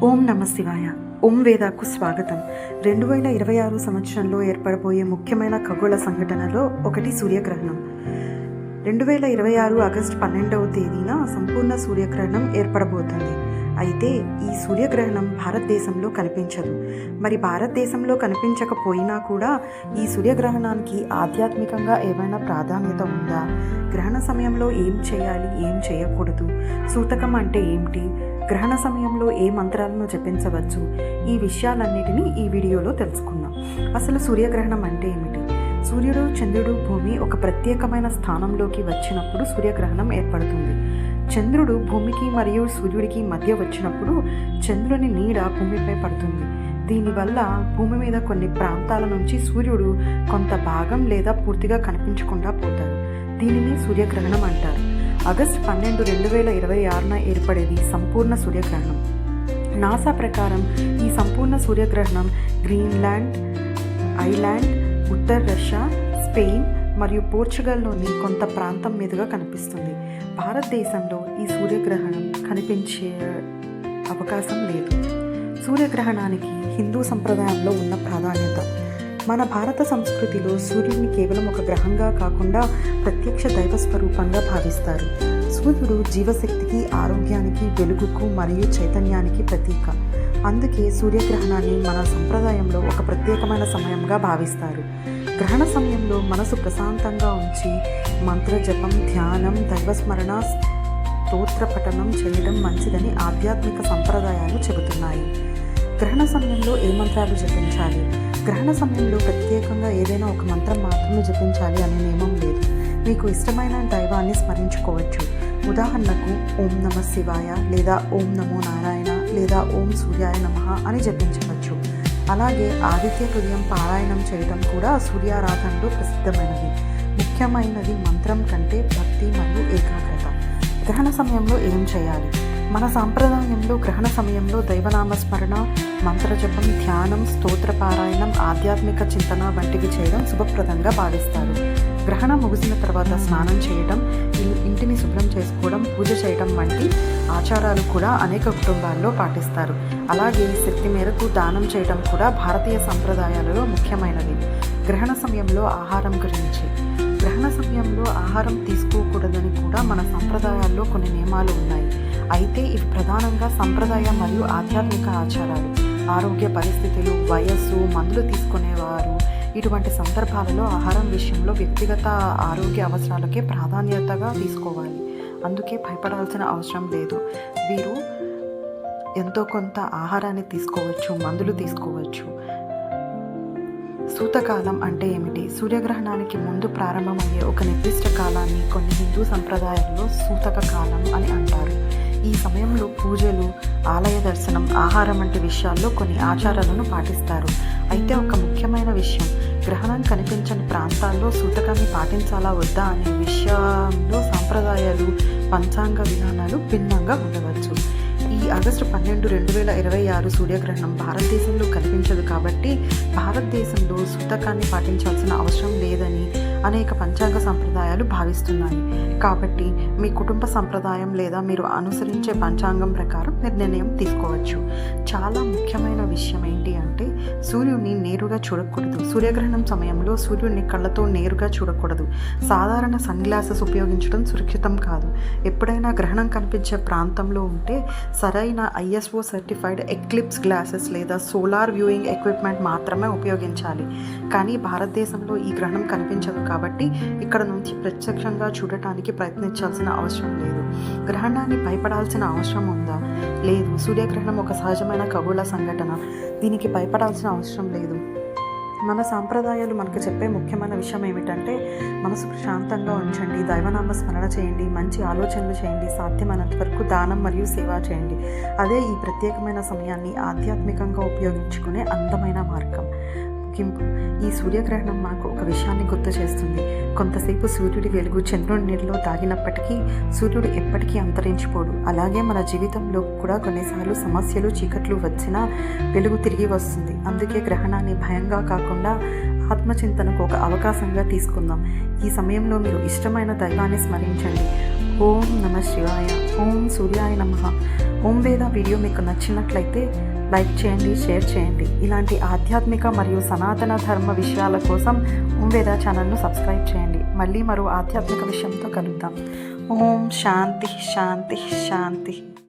ఓం నమ శివాయ. ఓం వేదాకు స్వాగతం. 2026 సంవత్సరంలో ఏర్పడబోయే ముఖ్యమైన ఖగోళ సంఘటనలో ఒకటి సూర్యగ్రహణం. 2026 ఆగస్టు 12వ తేదీన సంపూర్ణ సూర్యగ్రహణం ఏర్పడబోతుంది. అయితే ఈ సూర్యగ్రహణం భారతదేశంలో కనిపించదు. మరి భారతదేశంలో కనిపించకపోయినా కూడా ఈ సూర్యగ్రహణానికి ఆధ్యాత్మికంగా ఏమైనా ప్రాధాన్యత ఉందా? గ్రహణ సమయంలో ఏం చేయాలి, ఏం చేయకూడదు? సూతకం అంటే ఏమిటి? గ్రహణ సమయంలో ఏ మంత్రాలను జపించవచ్చు? ఈ విషయాలన్నిటినీ ఈ వీడియోలో తెలుసుకుందాం. అసలు సూర్యగ్రహణం అంటే ఏమిటి? సూర్యుడు, చంద్రుడు, భూమి ఒక ప్రత్యేకమైన స్థానంలోకి వచ్చినప్పుడు సూర్యగ్రహణం ఏర్పడుతుంది. చంద్రుడు భూమికి మరియు సూర్యుడికి మధ్య వచ్చినప్పుడు చంద్రుని నీడ భూమిపై పడుతుంది. దీనివల్ల భూమి మీద కొన్ని ప్రాంతాల నుంచి సూర్యుడు కొంత భాగం లేదా పూర్తిగా కనిపించకుండా పోతారు. దీనిని సూర్యగ్రహణం అంటారు. ఆగస్టు 12, 2026 ఏర్పడేది సంపూర్ణ సూర్యగ్రహణం. నాసా ప్రకారం ఈ సంపూర్ణ సూర్యగ్రహణం గ్రీన్లాండ్, ఐలాండ్, ఉత్తర రష్యా, స్పెయిన్ మరియు పోర్చుగల్లోని కొంత ప్రాంతం మీదుగా కనిపిస్తుంది. భారతదేశంలో ఈ సూర్యగ్రహణం కనిపించే అవకాశం లేదు. సూర్యగ్రహణానికి హిందూ సంప్రదాయంలో ఉన్న ప్రాధాన్యత. మన భారత సంస్కృతిలో సూర్యుడిని కేవలం ఒక గ్రహంగా కాకుండా ప్రత్యక్ష దైవ స్వరూపంగా భావిస్తారు. సూర్యుడు జీవశక్తికి, ఆరోగ్యానికి, వెలుగుకు మరియు చైతన్యానికి ప్రతీక. అందుకే సూర్యగ్రహణాన్ని మన సంప్రదాయంలో ఒక ప్రత్యేకమైన సమయంగా భావిస్తారు. గ్రహణ సమయంలో మనసు ప్రశాంతంగా ఉంచి మంత్రజపం, ధ్యానం, దైవస్మరణ, స్తోత్ర పఠనం చేయడం మంచిదని ఆధ్యాత్మిక సంప్రదాయాలు చెబుతున్నాయి. గ్రహణ సమయంలో ఏ మంత్రాలు జపించాలి? గ్రహణ సమయంలో ప్రత్యేకంగా ఏదైనా ఒక మంత్రం మాత్రమే జపించాలి అనే నియమం లేదు. మీకు ఇష్టమైన దైవాన్ని స్మరించుకోవచ్చు. ఉదాహరణకు ఓం నమ శివాయ లేదా ఓం నమో నారాయణ లేదా ఓం సూర్యాయ నమః అని జపించవచ్చు. అలాగే ఆదిత్య హృదయం పారాయణం చేయడం కూడా సూర్యారాధనలో ప్రసిద్ధమైనది. ముఖ్యమైనది మంత్రం కంటే భక్తి మరియు ఏకాగ్రత. గ్రహణ సమయంలో ఏం చేయాలి? మన సాంప్రదాయంలో గ్రహణ సమయంలో దైవనామస్మరణ, మంత్రజపం, ధ్యానం, స్తోత్ర పారాయణం, ఆధ్యాత్మిక చింతన వంటివి చేయడం శుభప్రదంగా భావిస్తారు. గ్రహణం ముగిసిన తర్వాత స్నానం చేయడం, ఇంటిని శుభ్రం చేసుకోవడం, పూజ చేయడం వంటి ఆచారాలు కూడా అనేక కుటుంబాల్లో పాటిస్తారు. అలాగే శక్తి మేరకు దానం చేయడం కూడా భారతీయ సంప్రదాయాలలో ముఖ్యమైనది. గ్రహణ సమయంలో ఆహారం గురించి. గ్రహణ సమయంలో ఆహారం తీసుకోకూడదని కూడా మన సంప్రదాయాల్లో కొన్ని నియమాలు ఉన్నాయి. అయితే ఇవి ప్రధానంగా సంప్రదాయ మరియు ఆధ్యాత్మిక ఆచారాలు. ఆరోగ్య పరిస్థితులు, వయస్సు, మందులు తీసుకునేవారు ఇటువంటి సందర్భాలలో ఆహారం విషయంలో వ్యక్తిగత ఆరోగ్య అవసరాలకే ప్రాధాన్యతగా తీసుకోవాలి. అందుకే భయపడాల్సిన అవసరం లేదు. వీరు ఎంతో కొంత ఆహారాన్ని తీసుకోవచ్చు, మందులు తీసుకోవచ్చు. సూతకాలం అంటే ఏమిటి? సూర్యగ్రహణానికి ముందు ప్రారంభమయ్యే ఒక నిర్దిష్ట కాలాన్ని కొన్ని హిందూ సంప్రదాయాల్లో సూతక కాలం అని అంటారు. ఈ సమయంలో పూజలు, ఆలయ దర్శనం, ఆహారం వంటి విషయాల్లో కొన్ని ఆచారాలను పాటిస్తారు. అయితే ఒక ముఖ్యమైన విషయం, గ్రహణం కనిపించని ప్రాంతాల్లో సూతకాన్ని పాటించాలా వద్దా అనే విషయంలో సాంప్రదాయాలు, పంచాంగ విధానాలు భిన్నంగా ఉండవచ్చు. ఈ ఆగస్టు 12, 2026 సూర్యగ్రహణం భారతదేశంలో కనిపించదు కాబట్టి భారతదేశంలో సూతకాన్ని పాటించాల్సిన అవసరం లేదని అనేక పంచాంగ సంప్రదాయాలు భావిస్తున్నాయి. కాబట్టి మీ కుటుంబ సంప్రదాయం లేదా మీరు అనుసరించే పంచాంగం ప్రకారం మీరు నిర్ణయం తీసుకోవచ్చు. చాలా ముఖ్యమైన విషయం ఏంటి అంటే సూర్యుడిని నేరుగా చూడకూడదు. సూర్యగ్రహణం సమయంలో సూర్యుడిని కళ్ళతో నేరుగా చూడకూడదు. సాధారణ సన్ గ్లాసెస్ ఉపయోగించడం సురక్షితం కాదు. ఎప్పుడైనా గ్రహణం కనిపించే ప్రాంతంలో ఉంటే సరైన ISO సర్టిఫైడ్ ఎక్లిప్స్ గ్లాసెస్ లేదా సోలార్ వ్యూయింగ్ ఎక్విప్మెంట్ మాత్రమే ఉపయోగించాలి. కానీ భారతదేశంలో ఈ గ్రహణం కనిపించదు కాబట్టి ఇక్కడ నుంచి ప్రత్యక్షంగా చూడటానికి ప్రయత్నించాల్సిన అవసరం లేదు. గ్రహణాన్ని భయపడాల్సిన అవసరం ఉందా? లేదు. సూర్యగ్రహణం ఒక సహజమైన ఖగోళ సంఘటన. దీనికి భయపడాల్సిన అవసరం లేదు. మన సాంప్రదాయాలు మనకు చెప్పే ముఖ్యమైన విషయం ఏమిటంటే మనసు ప్రశాంతంగా ఉంచండి, దైవనామ స్మరణ చేయండి, మంచి ఆలోచనలు చేయండి, సాధ్యమైనంత వరకు దానం మరియు సేవ చేయండి. అదే ఈ ప్రత్యేకమైన సమయాన్ని ఆధ్యాత్మికంగా ఉపయోగించుకునే అందమైన మార్గం. ముగింపు, ఈ సూర్యగ్రహణం మనకు ఒక విషయాన్ని గుర్తు చేస్తుంది. కొంతసేపు సూర్యుడి వెలుగు చంద్రుడి నీడలో దాగినప్పటికీ సూర్యుడు ఎప్పటికీ అంతరించిపోడు. అలాగే మన జీవితంలో కూడా కొన్నిసార్లు సమస్యలు, చీకట్లు వచ్చినా వెలుగు తిరిగి వస్తుంది. అందుకే గ్రహణాన్ని భయంగా కాకుండా ఆత్మచింతనకు ఒక అవకాశంగా తీసుకుందాం. ఈ సమయంలో మీరు ఇష్టమైన దైవాన్ని స్మరించండి. ఓం నమ శివాయ, ఓం సూర్యాయ నమః, ఓం వేద వీడియో మీకు నచ్చినట్లయితే లైక్ చేయండి, షేర్ చేయండి. ఇలాంటి ఆధ్యాత్మిక మరియు సనాతన ధర్మ విషయాల కోసం ఓం వేద ఛానల్ను సబ్స్క్రైబ్ చేయండి. మళ్ళీ మరో ఆధ్యాత్మిక విషయంతో కలుద్దాం. ఓం శాంతి శాంతి శాంతి.